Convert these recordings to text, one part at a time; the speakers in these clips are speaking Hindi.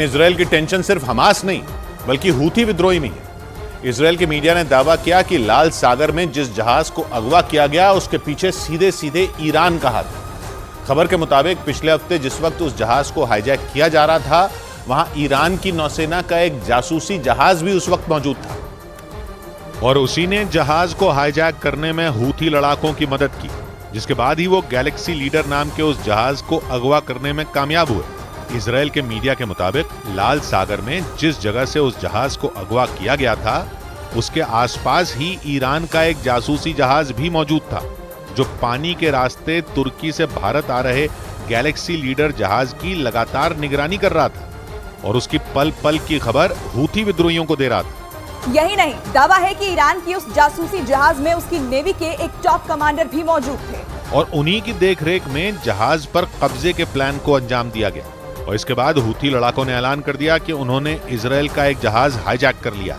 इजरायल की टेंशन सिर्फ हमास नहीं बल्कि हूथी विद्रोही में है। इजरायल के मीडिया ने दावा किया कि लाल सागर में जिस जहाज को अगवा किया गया उसके पीछे सीधे सीधे ईरान का हाथ है। खबर के मुताबिक पिछले हफ्ते जिस वक्त उस जहाज को हाईजैक किया जा रहा था वहां ईरान की नौसेना का एक जासूसी जहाज भी उस वक्त मौजूद था और उसी ने जहाज को हाईजैक करने में हूथी लड़ाकों की मदद की, जिसके बाद ही वो गैलेक्सी लीडर नाम के उस जहाज को अगवा करने में कामयाब हुए। इजरायल के मीडिया के मुताबिक लाल सागर में जिस जगह से उस जहाज को अगवा किया गया था उसके आसपास ही ईरान का एक जासूसी जहाज भी मौजूद था, जो पानी के रास्ते तुर्की से भारत आ रहे गैलेक्सी लीडर जहाज की लगातार निगरानी कर रहा था और उसकी पल पल की खबर हूथी विद्रोहियों को दे रहा था। यही नहीं, दावा है कि ईरान की उस जासूसी जहाज में उसकी नेवी के एक टॉप कमांडर भी मौजूद थे और उन्हीं की देखरेख में जहाज पर कब्जे के प्लान को अंजाम दिया गया। और इसके बाद हूथी लड़ाकों ने ऐलान कर दिया कि उन्होंने इजरायल का एक जहाज हाईजैक कर लिया।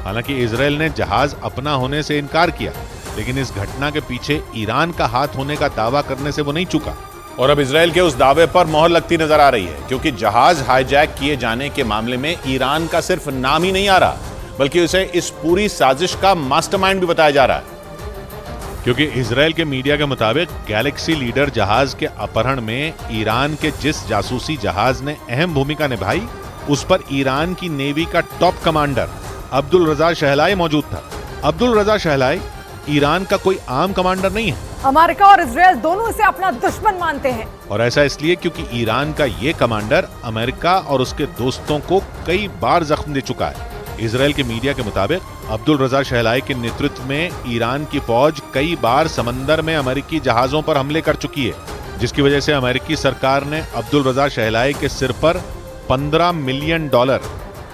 हालांकि इजरायल ने जहाज अपना होने से इनकार किया, लेकिन इस घटना के पीछे ईरान का हाथ होने का दावा करने से वो नहीं चुका। और अब इजरायल के उस दावे पर मोहर लगती नजर आ रही है, क्योंकि जहाज हाईजैक किए जाने के मामले में ईरान का सिर्फ नाम ही नहीं आ रहा बल्कि उसे इस पूरी साजिश का मास्टरमाइंड भी बताया जा रहा है। क्योंकि इजरायल के मीडिया के मुताबिक गैलेक्सी लीडर जहाज के अपहरण में ईरान के जिस जासूसी जहाज ने अहम भूमिका निभाई उस पर ईरान की नेवी का टॉप कमांडर अब्दुल रजा शहलाई मौजूद था। अब्दुल रजा शहलाई ईरान का कोई आम कमांडर नहीं है। अमेरिका और इजरायल दोनों इसे अपना दुश्मन मानते हैं और ऐसा इसलिए क्योंकि ईरान का ये कमांडर अमेरिका और उसके दोस्तों को कई बार जख्म दे चुका है। इजरायल के मीडिया के मुताबिक अब्दुल रजा शहलाई के नेतृत्व में ईरान की फौज कई बार समंदर में अमेरिकी जहाजों पर हमले कर चुकी है, जिसकी वजह से अमेरिकी सरकार ने अब्दुल रजा शहलाई के सिर पर $15 मिलियन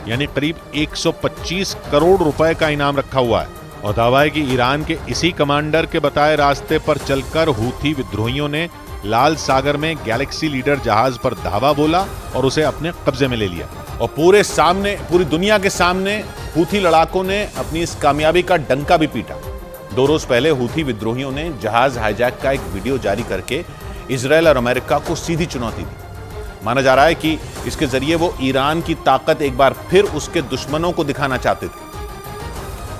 यानी करीब 125 करोड़ रुपए का इनाम रखा हुआ है। और दावा है कि ईरान के इसी कमांडर के बताए रास्ते पर चलकर हूथी विद्रोहियों ने लाल सागर में गैलेक्सी लीडर जहाज पर धावा बोला और उसे अपने कब्जे में ले लिया। और पूरी दुनिया के सामने हूथी लड़ाकों ने अपनी इस कामयाबी का डंका भी पीटा। 2 रोज पहले हूथी विद्रोहियों ने जहाज हाईजैक का एक वीडियो जारी करके इजरायल और अमेरिका को सीधी चुनौती दी। माना जा रहा है कि इसके जरिए वो ईरान की ताकत एक बार फिर उसके दुश्मनों को दिखाना चाहते थे,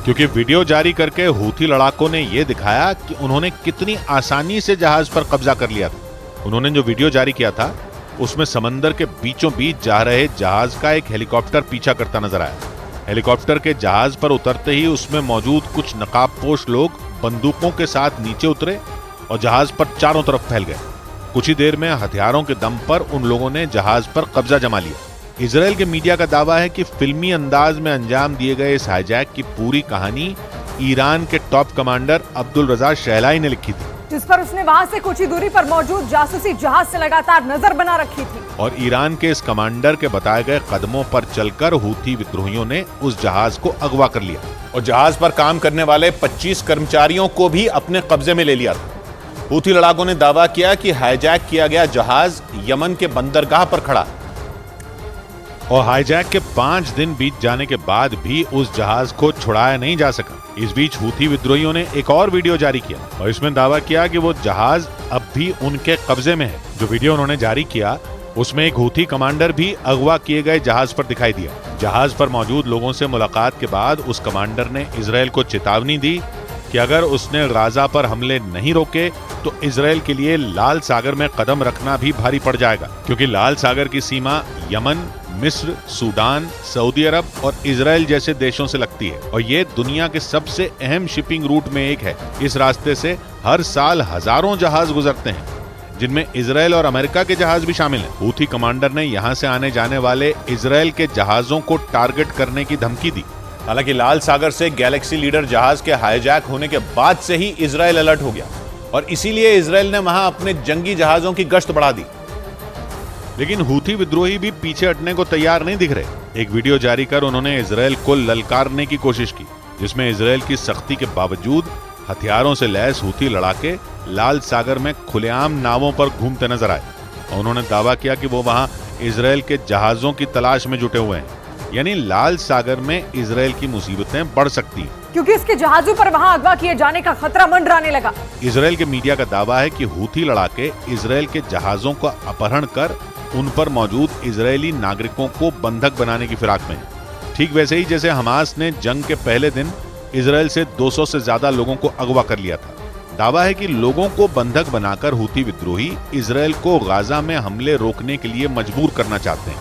क्योंकि वीडियो जारी करके हूथी लड़ाकों ने यह दिखाया कि उन्होंने कितनी आसानी से जहाज पर कब्जा कर लिया था। उन्होंने जो वीडियो जारी किया था उसमें समंदर के बीचों बीच जा रहे जहाज का एक हेलीकॉप्टर पीछा करता नजर आया। हेलीकॉप्टर के जहाज पर उतरते ही उसमें मौजूद कुछ नकाबपोश लोग बंदूकों के साथ नीचे उतरे और जहाज पर चारों तरफ फैल गए। कुछ ही देर में हथियारों के दम पर उन लोगों ने जहाज पर कब्जा जमा लिया। इजरायल के मीडिया का दावा है कि फिल्मी अंदाज में अंजाम दिए गए इस हाईजैक की पूरी कहानी ईरान के टॉप कमांडर अब्दुल रजा शहलाई ने लिखी थी, जिस पर उसने वहां से कुछ ही दूरी पर मौजूद जासूसी जहाज से लगातार नजर बना रखी थी। और ईरान के इस कमांडर के बताए गए कदमों पर चलकर हूथी विद्रोहियों ने उस जहाज को अगवा कर लिया और जहाज पर काम करने वाले 25 कर्मचारियों को भी अपने कब्जे में ले लिया था। हूथी लड़ाकों ने दावा किया कि हाईजैक किया गया जहाज यमन के बंदरगाह पर खड़ा और हाईजैक के 5 दिन बीत जाने के बाद भी उस जहाज को छुड़ाया नहीं जा सका। इस बीच हूथी विद्रोहियों ने एक और वीडियो जारी किया और इसमें दावा किया कि वो जहाज अब भी उनके कब्जे में है। जो वीडियो उन्होंने जारी किया उसमें एक हूथी कमांडर भी अगवा किए गए जहाज पर दिखाई दिया। जहाज पर मौजूद लोगों से मुलाकात के बाद उस कमांडर ने इजरायल को चेतावनी दी कि अगर उसने गाजा पर हमले नहीं रोके तो इजरायल के लिए लाल सागर में कदम रखना भी भारी पड़ जाएगा, क्योंकि लाल सागर की सीमा यमन, मिस्र, सूडान, सऊदी अरब और इजरायल जैसे देशों से लगती है और ये दुनिया के सबसे अहम शिपिंग रूट में एक है। इस रास्ते से हर साल हजारों जहाज गुजरते हैं, जिनमें इजरायल और अमेरिका के जहाज भी शामिल हैं। हूथी कमांडर ने यहां से आने जाने वाले इजरायल के जहाजों को टारगेट करने की धमकी दी। हालांकि लाल सागर से गैलेक्सी लीडर जहाज के हाईजैक होने के बाद से ही इजरायल अलर्ट हो गया और इसीलिए इजरायल ने वहां अपने जंगी जहाजों की गश्त बढ़ा दी। लेकिन हूथी विद्रोही भी पीछे हटने को तैयार नहीं दिख रहे। एक वीडियो जारी कर उन्होंने इजरायल को ललकारने की कोशिश की, जिसमें इजरायल की सख्ती के बावजूद हथियारों से लैस हूथी लड़ाके लाल सागर में खुलेआम नावों पर घूमते नजर आए। और उन्होंने दावा किया कि वो वहां इजरायल के जहाजों की तलाश में जुटे हुए हैं, यानी लाल सागर में इजरायल की मुसीबतें बढ़ सकती हैं, क्योंकि इसके जहाजों पर वहां अगवा किए जाने का खतरा मंडराने लगा। इजरायल के मीडिया का दावा है कि हूथी लड़ाके इजरायल के जहाजों का अपहरण कर उन पर मौजूद इजरायली नागरिकों को बंधक बनाने की फिराक में है। ठीक वैसे ही जैसे हमास ने जंग के पहले दिन इजरायल से 200 से ज्यादा लोगों को अगवा कर लिया था। दावा है कि लोगों को बंधक बनाकर हूथी विद्रोही इजरायल को गाजा में हमले रोकने के लिए मजबूर करना चाहते हैं।